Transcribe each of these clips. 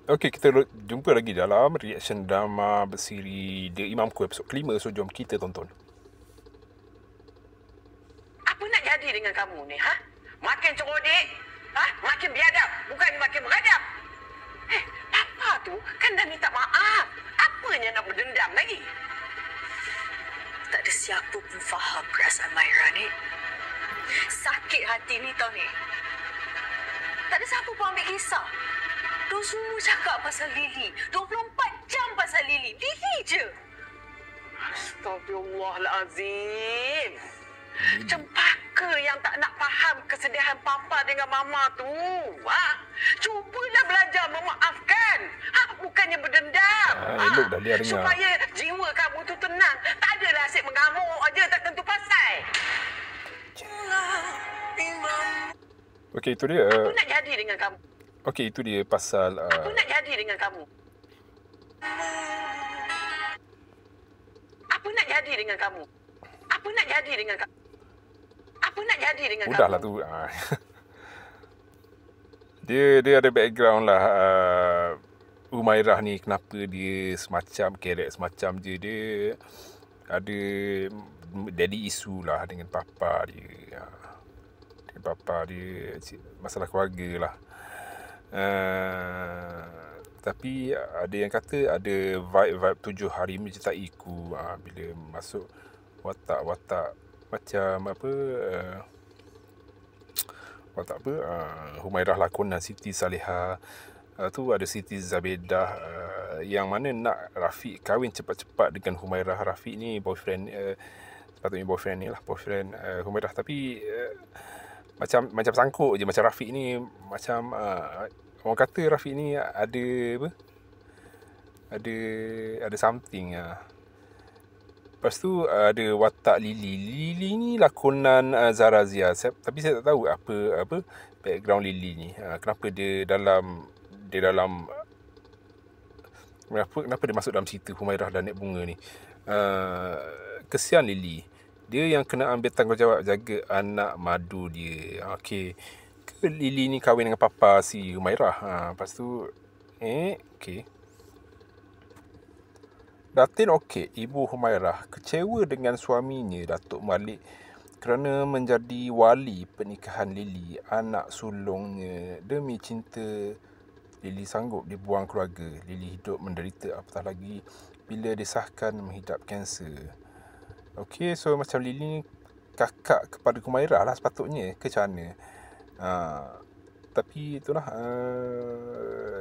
Okey, kita jumpa lagi dalam reaction drama bersiri The Imamku episod kelima. So, jom kita tonton. Apa nak jadi dengan kamu ni, ha? Makin cerodik, ha? Makin biadab, bukannya makin beradab. Papa tu kan dah minta maaf. Apanya nak berdendam lagi? Tak ada siapa pun faham perasaan Maira ni. Sakit hati ni tau ni. Tak ada siapa pun ambil kisah. Diorang semua cakap pasal Lily. 24 jam pasal Lily. Lily je. Astagfirullahalazim. Cempaka yang tak nak faham kesedihan papa dengan mama tu. Ha? Cubalah belajar memaafkan. Ha? Bukannya berdendam. Elok dah dia dengar. Supaya jiwa kamu tu tenang. Tak adalah asyik mengamuk aja tak tentu pasal. Okey, itu dia. Apa nak jadi dengan kamu? Okey, itu dia pasal Apa nak jadi dengan kamu? Apa nak jadi dengan kamu? Apa nak jadi dengan kamu? Apa nak jadi dengan kamu? udahlah tu. Dia ada background lah. Umairah ni kenapa dia semacam kerek semacam je. Dia ada daddy issue lah dengan papa dia. Dengan papa dia, masalah keluarga lah. Tapi ada yang kata ada vibe 7 hari mencintai-ku. Bila masuk watak-watak macam apa, watak apa, Humairah lakonan Siti Salihah. Tu ada Siti Zabedah, yang mana nak Rafiq kahwin cepat-cepat dengan Humairah. Rafiq ni boyfriend, sepatutnya boyfriend ni lah, boyfriend Humairah. Tapi macam sangkut je. Macam Rafiq ni macam orang kata Rafiq ni ada apa, ada something. Lepas tu ada watak Lily. Lily ni lakonan Zara Zia. Tapi saya tak tahu apa background Lily ni. Kenapa dia dalam kenapa dia masuk dalam cerita Humairah dan Nek Bunga ni. Kesian Lily. Dia yang kena ambil tanggungjawab jaga anak madu dia. Okey. Ke Lily ni kahwin dengan papa si Humairah. Lepas tu okey. Datin okey, ibu Humairah kecewa dengan suaminya Datuk Malik kerana menjadi wali pernikahan Lily, anak sulungnya. Demi cinta, Lily sanggup dibuang keluarga. Lily hidup menderita, apatah lagi bila disahkan menghidap kanser. Okey, so macam Lily ni kakak kepada Humairah lah sepatutnya. Ke macam mana? Tapi itulah,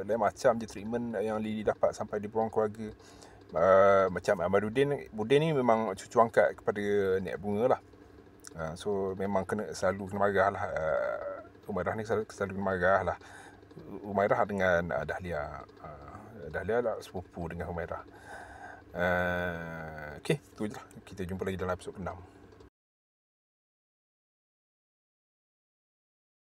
lain macam je treatment yang Lily dapat sampai dibuang keluarga. Macam Budin ni memang cucu angkat kepada Nek Bunga lah. So memang selalu kena marah lah. Umairah ni selalu kena marah lah. Umairah dengan Dahlia. Dahlia lah sepupu dengan Humairah. Okey, tu je lah. Kita jumpa lagi dalam episod ke-6.